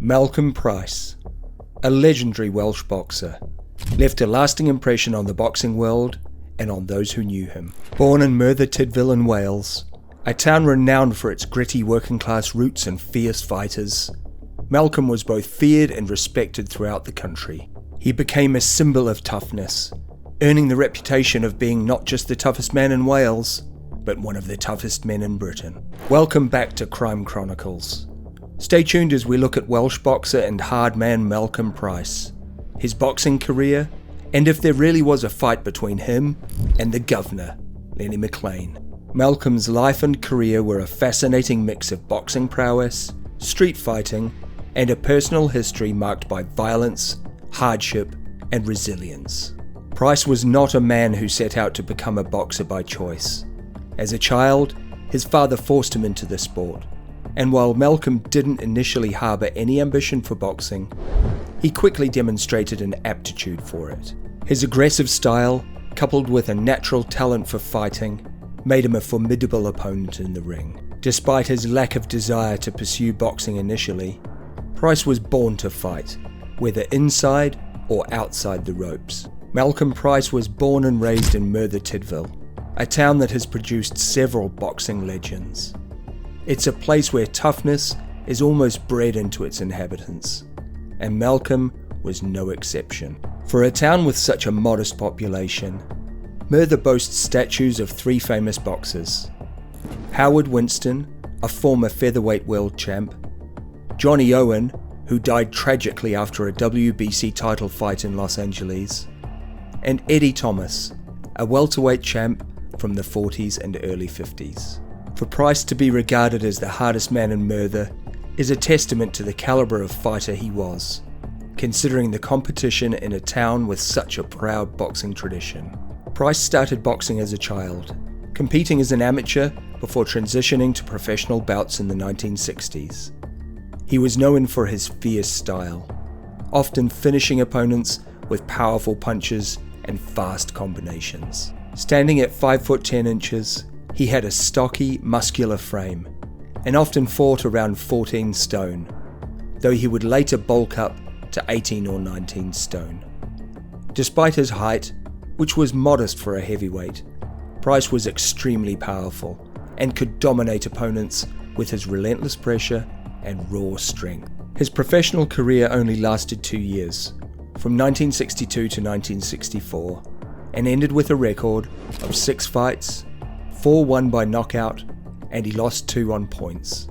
Malcolm Price, a legendary Welsh boxer, left a lasting impression on the boxing world and on those who knew him. Born in Merthyr Tydfil in Wales, a town renowned for its gritty working-class roots and fierce fighters, Malcolm was both feared and respected throughout the country. He became a symbol of toughness, earning the reputation of being not just the toughest man in Wales, but one of the toughest men in Britain. Welcome back to Crime Chronicles. Stay tuned as we look at Welsh boxer and hardman Malcolm Price, his boxing career, and if there really was a fight between him and the governor, Lenny McLean. Malcolm's life and career were a fascinating mix of boxing prowess, street fighting, and a personal history marked by violence, hardship, and resilience. Price was not a man who set out to become a boxer by choice. As a child, his father forced him into the sport, and while Malcolm didn't initially harbour any ambition for boxing, he quickly demonstrated an aptitude for it. His aggressive style, coupled with a natural talent for fighting, made him a formidable opponent in the ring. Despite his lack of desire to pursue boxing initially, Price was born to fight, whether inside or outside the ropes. Malcolm Price was born and raised in Merthyr Tydfil, a town that has produced several boxing legends. It's a place where toughness is almost bred into its inhabitants, and Malcolm was no exception. For a town with such a modest population, Merthyr boasts statues of three famous boxers: Howard Winston, a former featherweight world champ; Johnny Owen, who died tragically after a WBC title fight in Los Angeles; and Eddie Thomas, a welterweight champ from the 40s and early 50s. For Price to be regarded as the hardest man in Merthyr is a testament to the calibre of fighter he was, considering the competition in a town with such a proud boxing tradition. Price started boxing as a child, competing as an amateur before transitioning to professional bouts in the 1960s. He was known for his fierce style, often finishing opponents with powerful punches and fast combinations. Standing at 5 foot 10 inches, he had a stocky, muscular frame, and often fought around 14 stone, though he would later bulk up to 18 or 19 stone. Despite his height, which was modest for a heavyweight, Price was extremely powerful and could dominate opponents with his relentless pressure and raw strength. His professional career only lasted 2 years, from 1962 to 1964, and ended with a record of 6 fights, 4 won by knockout, and he lost 2 on points.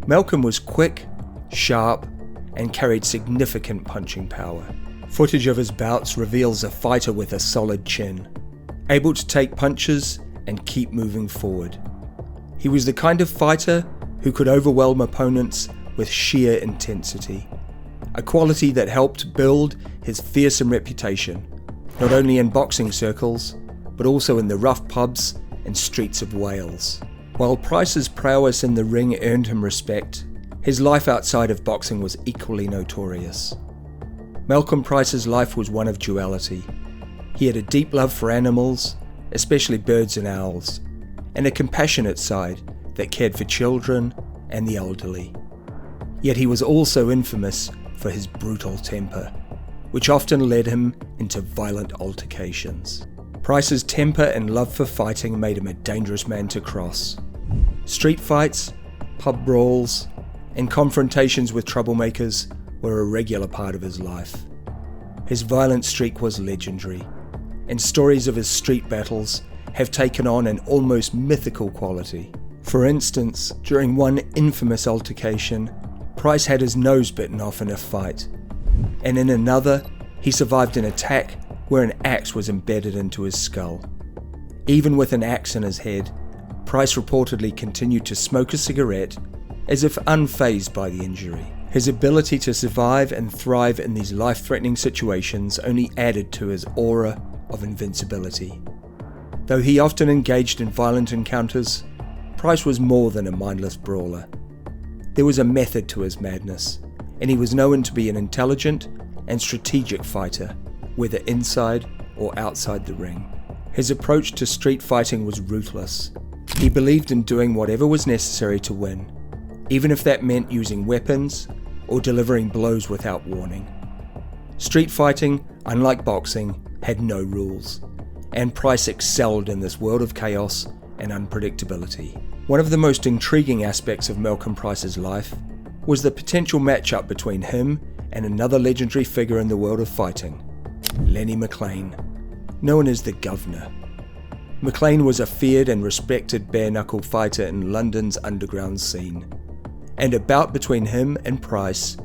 Malcolm was quick, sharp, and carried significant punching power. Footage of his bouts reveals a fighter with a solid chin, able to take punches and keep moving forward. He was the kind of fighter who could overwhelm opponents with sheer intensity, a quality that helped build his fearsome reputation, not only in boxing circles, but also in the rough pubs and streets of Wales. While Price's prowess in the ring earned him respect, his life outside of boxing was equally notorious. Malcolm Price's life was one of duality. He had a deep love for animals, especially birds and owls, and a compassionate side that cared for children and the elderly. Yet he was also infamous for his brutal temper, which often led him into violent altercations. Price's temper and love for fighting made him a dangerous man to cross. Street fights, pub brawls, and confrontations with troublemakers were a regular part of his life. His violent streak was legendary, and stories of his street battles have taken on an almost mythical quality. For instance, during one infamous altercation, Price had his nose bitten off in a fight, and in another, he survived an attack where an axe was embedded into his skull. Even with an axe in his head, Price reportedly continued to smoke a cigarette as if unfazed by the injury. His ability to survive and thrive in these life-threatening situations only added to his aura of invincibility. Though he often engaged in violent encounters, Price was more than a mindless brawler. There was a method to his madness, and he was known to be an intelligent and strategic fighter, whether inside or outside the ring. His approach to street fighting was ruthless. He believed in doing whatever was necessary to win, even if that meant using weapons or delivering blows without warning. Street fighting, unlike boxing, had no rules, and Price excelled in this world of chaos and unpredictability. One of the most intriguing aspects of Malcolm Price's life was the potential matchup between him and another legendary figure in the world of fighting, Lenny McLean, known as the Governor. McLean was a feared and respected bare-knuckle fighter in London's underground scene, and a bout between him and Price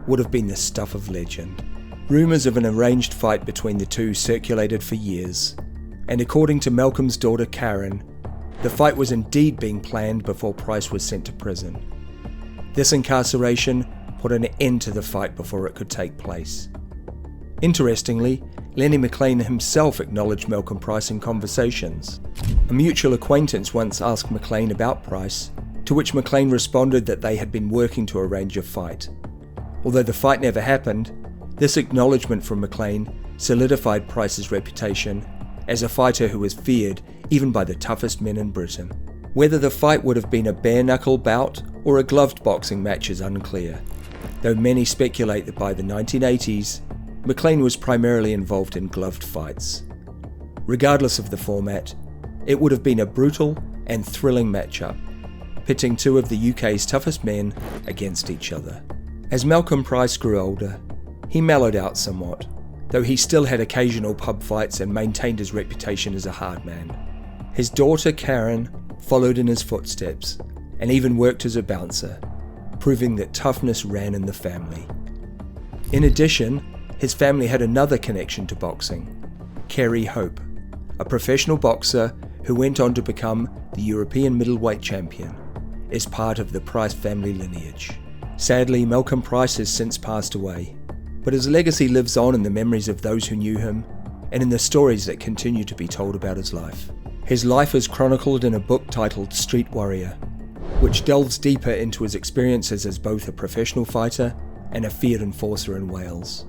would have been the stuff of legend. Rumours of an arranged fight between the two circulated for years, and according to Malcolm's daughter Karen, the fight was indeed being planned before Price was sent to prison. This incarceration put an end to the fight before it could take place. Interestingly, Lenny McLean himself acknowledged Malcolm Price in conversations. A mutual acquaintance once asked McLean about Price, to which McLean responded that they had been working to arrange a fight. Although the fight never happened, this acknowledgement from McLean solidified Price's reputation as a fighter who was feared even by the toughest men in Britain. Whether the fight would have been a bare-knuckle bout or a gloved boxing match is unclear, though many speculate that by the 1980s, McLean was primarily involved in gloved fights. Regardless of the format, it would have been a brutal and thrilling matchup, pitting two of the UK's toughest men against each other. As Malcolm Price grew older, he mellowed out somewhat, though he still had occasional pub fights and maintained his reputation as a hard man. His daughter Karen followed in his footsteps and even worked as a bouncer, proving that toughness ran in the family. In addition, his family had another connection to boxing, Kerry Hope, a professional boxer who went on to become the European middleweight champion, as part of the Price family lineage. Sadly, Malcolm Price has since passed away, but his legacy lives on in the memories of those who knew him and in the stories that continue to be told about his life. His life is chronicled in a book titled Street Warrior, which delves deeper into his experiences as both a professional fighter and a feared enforcer in Wales.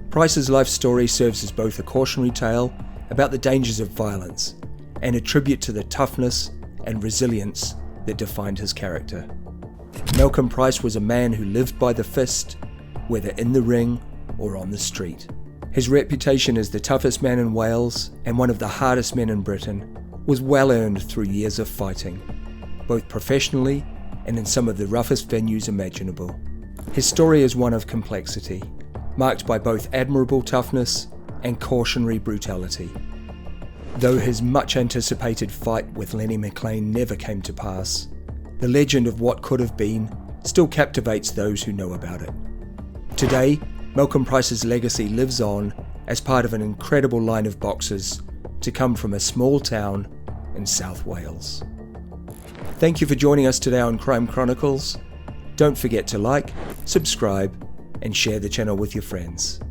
Price's life story serves as both a cautionary tale about the dangers of violence and a tribute to the toughness and resilience that defined his character. Malcolm Price was a man who lived by the fist, whether in the ring or on the street. His reputation as the toughest man in Wales and one of the hardest men in Britain was well earned through years of fighting, both professionally and in some of the roughest venues imaginable. His story is one of complexity, marked by both admirable toughness and cautionary brutality. Though his much-anticipated fight with Lenny McLean never came to pass, the legend of what could have been still captivates those who know about it. Today, Malcolm Price's legacy lives on as part of an incredible line of boxers to come from a small town in South Wales. Thank you for joining us today on Crime Chronicles. Don't forget to like, subscribe, and share the channel with your friends.